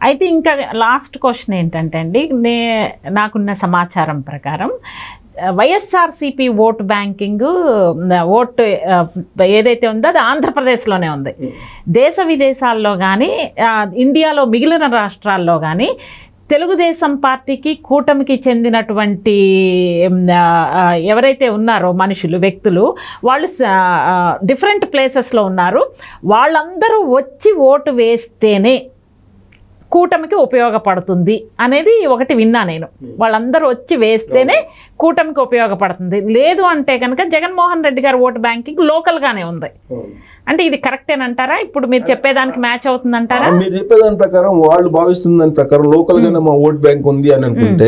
అయితే ఇంకా last question ఏంటంటే అండి, నాకున్న సమాచారం ప్రకారం వైఎస్ఆర్సీపీ ఓటు బ్యాంకింగ్ ఓటు ఏదైతే ఉందో అది ఆంధ్రప్రదేశ్లోనే ఉంది. దేశ విదేశాల్లో కానీ ఇండియాలో మిగిలిన రాష్ట్రాల్లో కానీ తెలుగుదేశం పార్టీకి కూటమికి చెందినటువంటి ఎవరైతే ఉన్నారో మనుషులు వ్యక్తులు వాళ్ళు డిఫరెంట్ ప్లేసెస్లో ఉన్నారు. వాళ్ళందరూ వచ్చి ఓటు వేస్తేనే కూటమికి ఉపయోగపడుతుంది అనేది ఒకటి విన్నా నేను. వాళ్ళందరూ వచ్చి వేస్తేనే కూటమికి ఉపయోగపడుతుంది, లేదు అంటే కనుక జగన్మోహన్ రెడ్డి గారు ఓటు బ్యాంకింగ్ లోకల్గానే ఉంది. అంటే ఇది కరెక్టేనంటారా? ఇప్పుడు మీరు చెప్పేదానికి మ్యాచ్ అవుతుందంటారా? మీరు చెప్పేదాని ప్రకారం వాళ్ళు భావిస్తున్న దాని ప్రకారం లోకల్ గానే మా ఓట్ బ్యాంక్ ఉంది అని అనుకుంటే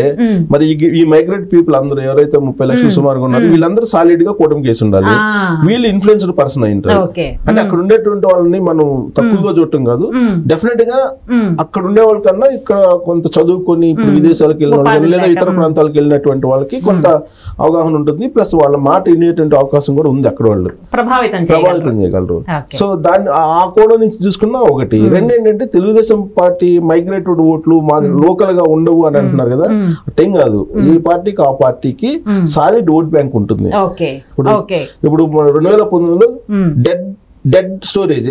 మరి ఈ మైగ్రేట్ పీపుల్ అందరూ ఎవరైతే 30 లక్షలు సుమారుగా ఉన్నారు వీళ్ళందరూ సాలిడ్ గా కూటమికి వేసి ఉండాలి. వీళ్ళు ఇన్ఫ్లుయెన్స్డ్ పర్సన్ అయింటారు. అంటే అక్కడ ఉండేటువంటి వాళ్ళని మనం తక్కువగా చూడటం కాదు, డెఫినెట్ గా అక్కడ ఉండే వాళ్ళకన్నా ఇక్కడ కొంత చదువుకొని ఇప్పుడు విదేశాలకు వెళ్ళిన వాళ్ళు లేదా ఇతర ప్రాంతాలకు వెళ్ళినటువంటి వాళ్ళకి కొంత అవగాహన ఉంటుంది. ప్లస్ వాళ్ళ మాట వినేటువంటి అవకాశం కూడా ఉంది. అక్కడ వాళ్ళు ప్రభావితం చేయగలరు. సో దాన్ని ఆ కోణం నుంచి చూసుకున్నా ఒకటి. రెండు ఏంటంటే తెలుగుదేశం పార్టీ మైగ్రేటెడ్ ఓట్లు మాది లోకల్ గా ఉండవు అని అంటున్నారు కదా, అట్టేం కాదు. ఈ పార్టీకి ఆ పార్టీకి సాలిడ్ ఓట్ బ్యాంక్ ఉంటుంది. ఇప్పుడు 2019లో డెడ్ స్టోరేజ్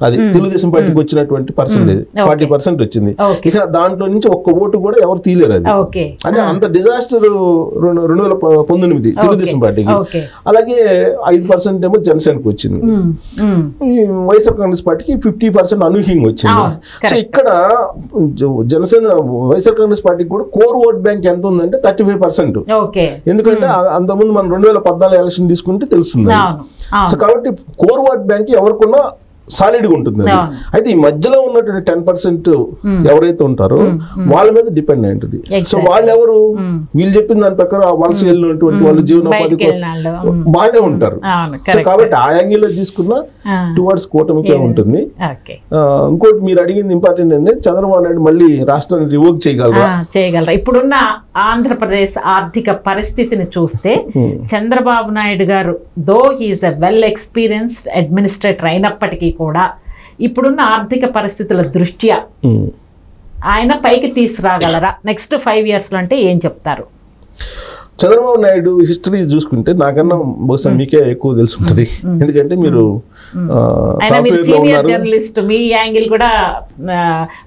అది తెలుగుదేశం పార్టీకి వచ్చినటువంటి పర్సెంటేజ్ 40% వచ్చింది. ఇక దాంట్లో నుంచి ఒక్క ఓటు కూడా ఎవరు తీయలేరు. అది అంటే అంత డిజాస్టర్ 2019 తెలుగుదేశం పార్టీకి. అలాగే 5% ఏమో జనసేనకి వచ్చింది. వైఎస్ఆర్ కాంగ్రెస్ పార్టీకి 50% అనూహ్యంగా వచ్చింది. సో ఇక్కడ జనసేన వైఎస్ఆర్ కాంగ్రెస్ పార్టీకి కూడా కోర్ ఓట్ బ్యాంక్ ఎంత ఉందంటే 35%. ఎందుకంటే అంతకుముందు మనం 2014 ఎలక్షన్ తీసుకుంటే తెలుస్తుంది. సో కాబట్టి కోర్ ఓట్ బ్యాంక్ ఎవరికన్నా సాలిడ్ గా ఉంటుంది. అయితే ఈ మధ్యలో ఉన్నటువంటి 10% ఎవరైతే ఉంటారో వాళ్ళ మీద డిపెండ్ అయి ఉంటుంది. సో వాళ్ళు ఎవరు, వీళ్ళు చెప్పిన దాని ప్రకారం ఆ వలస వెళ్ళినటువంటి వాళ్ళు జీవనోపాధి కోసం వాళ్ళే ఉంటారు. సో కాబట్టి ఆ యాంగిల్ లో తీసుకున్న టువర్డ్స్ కూటమికే ఉంటుంది. ఇంకోటి మీరు అడిగింది ఇంపార్టెంట్ అంటే చంద్రబాబు నాయుడు మళ్ళీ రాష్ట్రాన్ని రివోక్ చేయగలరా? ఇప్పుడున్న ఆంధ్రప్రదేశ్ ఆర్థిక పరిస్థితిని చూస్తే చంద్రబాబు నాయుడు గారు though he is a well experienced administrator అయినప్పటికీ కూడా ఇప్పుడున్న ఆర్థిక పరిస్థితుల దృష్ట్యా ఆయన పైకి తీసుకురాగలరా నెక్స్ట్ 5 years లో అంటే ఏం చెప్తారు? చంద్రబాబు నాయుడు హిస్టరీ చూసుకుంటే నాకన్నా బహుశా మీకే ఎక్కువ తెలిసి ఉంటుంది. ఎందుకంటే మీరు జర్నలిస్ట్, మీ యాంగిల్ కూడా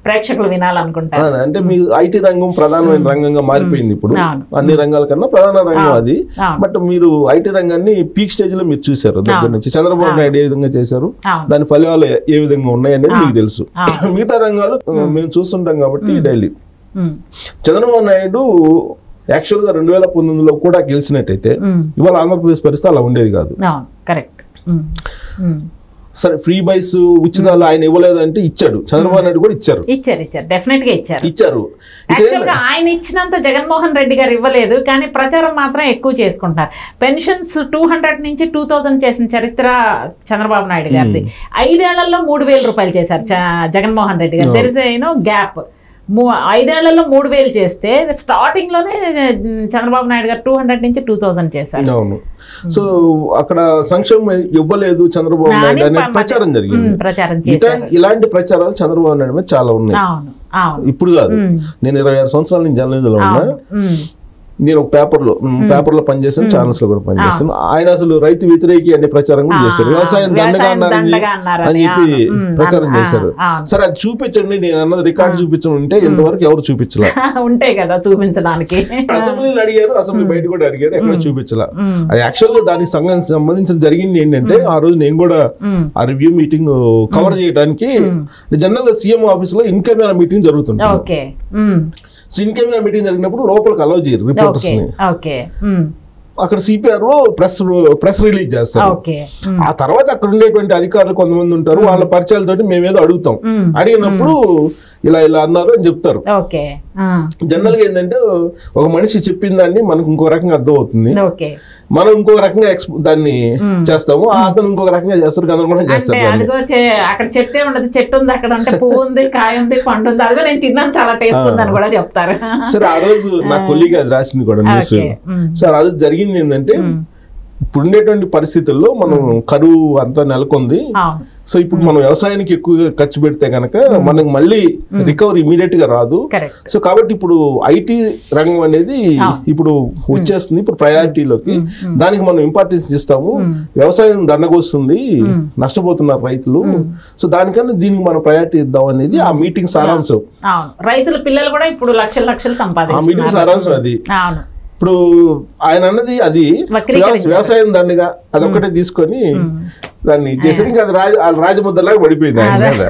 ప్రేక్షకులు వినాలనుకుంటారు. అంటే మీ ఐటీ రంగం ప్రధానమైన రంగంగా మారిపోయింది ఇప్పుడు. అన్ని రంగాల కన్నా ప్రధాన రంగం అది. బట్ మీరు ఐటీ రంగాన్ని పీక్ స్టేజ్ లో మీరు చూసారు దగ్గర నుంచి. చంద్రబాబు నాయుడు ఏ విధంగా చేశారు, దాని ఫలితాలు ఏ విధంగా ఉన్నాయి అనేది మీకు తెలుసు. మిగతా రంగాలు మేము చూస్తుంటాం కాబట్టి డైలీ. చంద్రబాబు నాయుడు యాక్చువల్గా 2019లో కూడా గెలిచినట్టయితే ఇవాళ ఆంధ్రప్రదేశ్ పరిస్థితి అలా ఉండేది కాదు. సరే ఫ్రీ బైస్ ఉచితాలు ఆయన ఇవ్వలేదంటే ఇచ్చాడు, చంద్రబాబు నాయుడు కూడా ఇచ్చారు. డెఫినెట్ గా ఇచ్చారు. ఆయన ఇచ్చినంత జగన్మోహన్ రెడ్డి గారు ఇవ్వలేదు, కానీ ప్రచారం మాత్రం ఎక్కువ చేసుకుంటారు. పెన్షన్స్ 200 నుంచి 2000 చేసిన చరిత్ర చంద్రబాబు నాయుడు గారిది. 5 ఏళ్లలో 3000 రూపాయలు చేశారు జగన్మోహన్ రెడ్డి గారు. There is no gap. 5 ఏళ్లలో 3000 చేస్తే స్టార్టింగ్ లోనే చంద్రబాబు నాయుడు గారు 200 నుంచి 2000 చేశారు. అవును. సో అక్కడ సంక్షేమం ఇవ్వలేదు చంద్రబాబు నాయుడు అనే ప్రచారం జరిగింది. ఇలాంటి ప్రచారాలు చంద్రబాబు నాయుడు మీద చాలా ఉన్నాయి. ఇప్పుడు కాదు, నేను 26 సంవత్సరాల నుంచి జర్నలిజంలో ఉన్నా. నేను ఒక పేపర్లో పనిచేస్తాను, ఛానల్స్ లో కూడా పనిచేస్తాను. ఆయన అసలు రైతు వ్యతిరేకి అనే ప్రచారం కూడా చేశారు. వ్యవసాయం దండగా అన్నారని అని చెప్పి ప్రచారం చేశారు. సరే అది చూపించండి, నేను అన్నది రికార్డు చూపించమంటే ఇంతవరకు ఎవరు చూపించలే. ఉంటాయి కదా చూపించడానికి. అసెంబ్లీలో అడిగారు, అసెంబ్లీ బయట కూడా అడిగారు, ఎక్కడ చూపించలే. అది యాక్చువల్ గా దానికి సంబంధించిన జరిగింది ఏంటంటే ఆ రోజు నేను కూడా ఆ రివ్యూ మీటింగ్ కవర్ చేయడానికి జనరల్ గా సీఎం ఆఫీస్ లో ఇన్ కెమెరా మీటింగ్ జరుగుతుంది. ఇన్ కెమెరా మీటింగ్ జరిగినప్పుడు లోపలికి అలౌ చేయరు రిపోర్టర్స్ ని. అక్కడ సిపిఆర్ ప్రెస్ రిలీజ్ చేస్తారు. ఆ తర్వాత అక్కడ ఉండేటువంటి అధికారులు కొంతమంది ఉంటారు, వాళ్ళ పరిచయాలతోటి మేమేదో అడుగుతాం. అడిగినప్పుడు ఇలా అన్నారు అని చెప్తారు. జనరల్ గా ఏంటంటే ఒక మనిషి చెప్పిన దాన్ని మనకు ఇంకో రకంగా అర్థం అవుతుంది, మనం ఇంకో రకంగా దాన్ని చేస్తాము, అతను ఇంకొక రకంగా చేస్తారు, గందరగోళం చేస్తారు. అక్కడ చెట్టే ఉండదు, చెట్టు ఉంది అక్కడ అంటే పువ్వు ఉంది, కాయ ఉంది, పండు ఉంది, అదిగో నేను తిన్నాను చాలా టేస్ట్ ఉంది అని కూడా చెప్తారు. సరే ఆ రోజు నా కొలీగ్ అది రాసింది కూడా న్యూస్. సార్ ఆ రోజు జరిగింది ఏంటంటే ఇప్పుడు ఉండేటువంటి పరిస్థితుల్లో మనం కరువు అంతా నెలకొంది. సో ఇప్పుడు మనం వ్యవసాయానికి ఎక్కువగా ఖర్చు పెడితే కనుక మనకు మళ్ళీ రికవరీ ఇమీడియట్ గా రాదు. సో కాబట్టి ఇప్పుడు ఐటీ రంగం అనేది ఇప్పుడు వచ్చేస్తుంది, ఇప్పుడు ప్రయారిటీలోకి. దానికి మనం ఇంపార్టెన్స్ ఇస్తాము. వ్యవసాయం దండగొస్తుంది, నష్టపోతున్నారు రైతులు. సో దానికన్నా దీనికి మనం ప్రయారిటీ ఇద్దాం అనేది ఆ మీటింగ్ సారాంశం. రైతుల పిల్లలు కూడా ఇప్పుడు లక్షలు లక్షలు సంపాదిస్తున్నారు. ఆ మీటింగ్ సారాంశం అది. ఇప్పుడు ఆయన అన్నది అది వ్యవసాయం దండగా అదొక్కటే తీసుకొని దాన్ని చేశారు. ఇంకా అది రాజముద్రలాగా పడిపోయింది ఆయన మీద.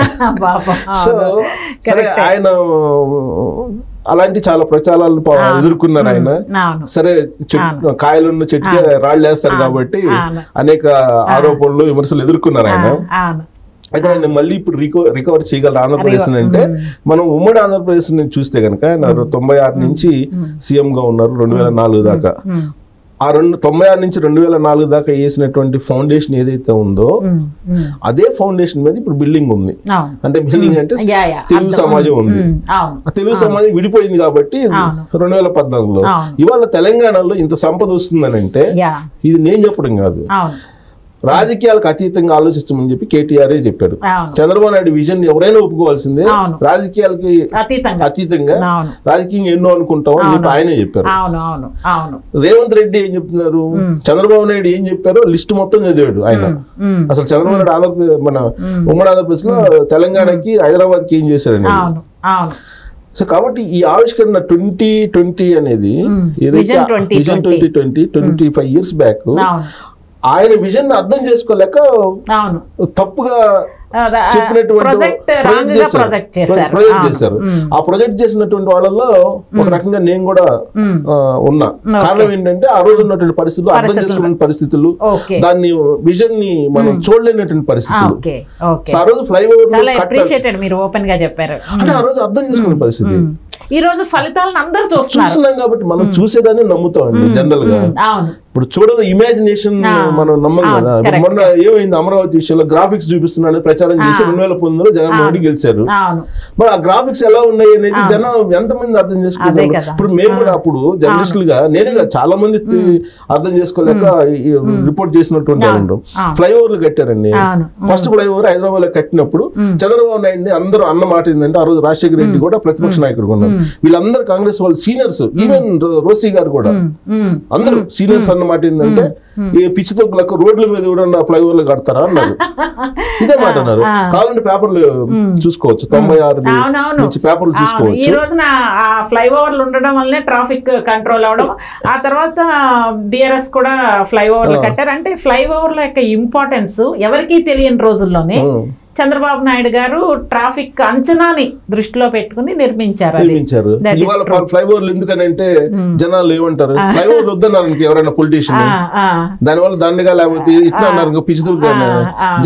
సో సరే, ఆయన అలాంటి చాలా ప్రచారాలను ఎదుర్కొన్నారు ఆయన. సరే, కాయలున్న చెట్టుకే రాళ్ళు వేస్తారు కాబట్టి అనేక ఆరోపణలు విమర్శలు ఎదుర్కొన్నారు ఆయన. అయితే ఆయన మళ్ళీ ఇప్పుడు రికవర్ చేయగలరు ఆంధ్రప్రదేశ్ అంటే. మనం ఉమ్మడి ఆంధ్రప్రదేశ్ నుంచి చూస్తే కనుక ఆయన 96 నుంచి సీఎం గా ఉన్నారు 2004 దాకా. ఆ 96 నుంచి 2004 దాకా వేసినటువంటి ఫౌండేషన్ ఏదైతే ఉందో అదే ఫౌండేషన్ మీద ఇప్పుడు బిల్డింగ్ ఉంది. అంటే బిల్డింగ్ అంటే తెలుగు సమాజం ఉంది. ఆ తెలుగు సమాజం విడిపోయింది కాబట్టి 2014లో. ఇవాళ తెలంగాణలో ఇంత సంపద వస్తుందని అంటే ఇది నేను చెప్పడం కాదు, రాజకీయాలకు అతీతంగా ఆలోచించమని చెప్పి కేటీఆర్ చెప్పారు. చంద్రబాబు నాయుడు విజన్ ఎవరైనా ఒప్పుకోవాల్సిందే, రాజకీయాలకి అతీతంగా రాజకీయంగా ఎన్నో అనుకుంటాం అని చెప్పి ఆయనే చెప్పారు. రేవంత్ రెడ్డి ఏం చెప్తున్నారు, చంద్రబాబు నాయుడు ఏం చెప్పారో లిస్ట్ మొత్తం చదివాడు ఆయన. అసలు చంద్రబాబు నాయుడు ఆంధ్రప్రదేశ్ మన ఉమ్మడి ఆంధ్రప్రదేశ్ లో తెలంగాణకి హైదరాబాద్ కి ఏం చేశారండి. సో కాబట్టి ఈ ఆవిష్కరణ 2020 అనేది ఏదైతే విజన్ 2020 25 years బ్యాక్ ఆయన విజన్ అర్థం చేసుకోలేక తప్పుగా చెప్పినటువంటి ప్రాజెక్ట్ చేశారు. ఆ ప్రాజెక్ట్ చేసినటువంటి వాళ్ళలో ఒక రకంగా నేను కూడా ఉన్నా. కారణం ఏంటంటే ఆ రోజు ఉన్నటువంటి పరిస్థితులు, అర్థం చేసుకున్న పరిస్థితులు, దాన్ని విజన్ ని మనం చూడలేనటువంటి పరిస్థితులు. ఆ రోజు ఫ్లైఓవర్ అంటే ఆ రోజు అర్థం చేసుకున్న పరిస్థితి. ఈ రోజు ఫలితాలను అందరూ చూస్తున్నాం కాబట్టి మనం చూసేదాన్ని నమ్ముతాం అండి జనరల్ గా. ఇప్పుడు చూడాలి, ఇమాజినేషన్ మనం నమ్మం కదా. మొన్న ఏమైంది అమరావతి విషయంలో గ్రాఫిక్స్ చూపిస్తున్నాడు ప్రచారం చేసి 2019లో జగన్మోహన్ రెడ్డి గెలిచారు. మరి ఆ గ్రాఫిక్స్ ఎలా ఉన్నాయి అనేది జనం ఎంతమంది అర్థం చేసుకున్నారు. ఇప్పుడు మేము కూడా అప్పుడు జర్నలిస్టులుగా నేనే చాలా మంది అర్థం చేసుకోలేక రిపోర్ట్ చేసినటువంటి వాళ్ళు. ఫ్లైఓవర్లు కట్టారండి. ఫస్ట్ ఫ్లైఓవర్ హైదరాబాద్ లో కట్టినప్పుడు చంద్రబాబు నాయుడు అందరూ అన్న మాట ఏంటంటే, ఆ రోజు రాజశేఖర రెడ్డి కూడా ప్రతిపక్ష నాయకుడు ఉన్నారు, వీళ్ళందరూ కాంగ్రెస్ వాళ్ళు సీనియర్స్, ఈవెన్ రోసీ గారు కూడా అందరూ సీనియర్స్ అన్నమాట ఏంటంటే, ఈ పిచ్చి తొక్కులకు రోడ్ల మీద కూడా ఫ్లైఓవర్లు కడతారా అన్నారు. ఇదే మాట అన్నారు. కావాలంటే పేపర్లు చూసుకోవచ్చు, 96 నుంచి పేపర్లు చూసుకోవచ్చు. ఈ రోజున ఫ్లైఓవర్లు ఉండడం వల్లనే ట్రాఫిక్ కంట్రోల్ అవడం, ఆ తర్వాత బిఆర్ఎస్ కూడా ఫ్లైఓవర్లు కట్టారు. అంటే ఫ్లైఓవర్ల యొక్క ఇంపార్టెన్స్ ఎవరికీ తెలియని రోజుల్లోనే చంద్రబాబు నాయుడు గారు ట్రాఫిక్ అంచనాని దృష్టిలో పెట్టుకుని నిర్మించారు. ఇవాళ ఫ్లైఓవర్లు ఎందుకనంటే జనాలు ఏమంటారు, ఫ్లైఓవర్లు వద్దన్నారు ఎవరైనా పొలిటీషియన్, దానివల్ల దండగా లేకపోతే ఇట్లా అన్నారు పిచ్చితులు,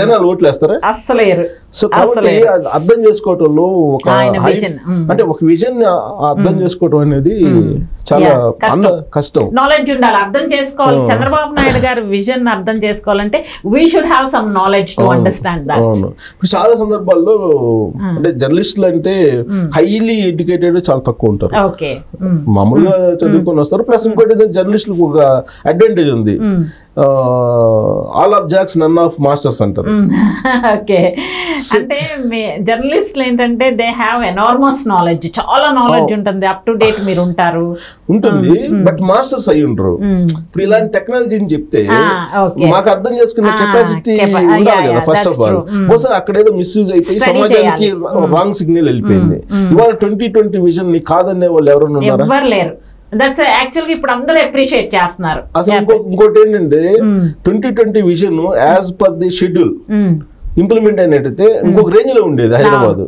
జనాలు ఓట్లు వేస్తారా? అస్సలేరు. సో కాబట్టి అర్థం చేసుకోవటంలో ఒక అంటే ఒక విజన్ అర్థం చేసుకోవటం అనేది చాలా కష్టం. నాలెడ్జ్ ఉండాలి, అర్థం చేసుకోవాలి. చంద్రబాబు నాయుడు గారు విజన్ అర్థం చేసుకోవాలంటే we should have some knowledge to understand that. ఇప్పుడు చాలా సందర్భాల్లో అంటే జర్నలిస్టులు అంటే హైలీ ఎడ్యుకేటెడ్ చాలా తక్కువ ఉంటారు, మామూలుగా చదువుకొని వస్తారు. ప్లస్ ఇంకోటి జర్నలిస్టులకు ఒక అడ్వాంటేజ్ ఉంది, all of jacks none of masters అంటారు. ఓకే, అంటే జర్నలిస్టులు ఏంటంటే దే హ్యావ్ ఎనార్మస్ నాలెడ్జ్, చాలా నాలెడ్జ్ ఉంటుంది, అప్ టు డేట్ మీరు ఉంటారు ఉంటుంది, బట్ మాస్టర్స్ అయి ఉంటారు. ఇప్పుడు ఇలాంటి టెక్నాలజీని చెప్తే మాకు అర్థం చేసుకునే కెపాసిటీ ఉండాలి కదా ఫస్ట్ ఆఫ్ ఆల్. బహుశా అక్కడేదో మిస్యూజ్ అయిపోయి సమాజానికి రాంగ్ సిగ్నల్ వెళ్ళిపోయింది. ఇవాళ 2020 విజన్ ని కాదనే వాళ్ళు ఎవరైనా ఉన్నారా? ఎవరు లేరు. దట్స్ యాక్చువల్గా ఇప్పుడు అందరూ అప్రిషియేట్ చేస్తున్నారు. అసలు ఇంకోటి ఏంటంటే 2020 vision as per the schedule implement అయినట్టయితే ఇంకొక రేంజ్ లో ఉండేది హైదరాబాద్.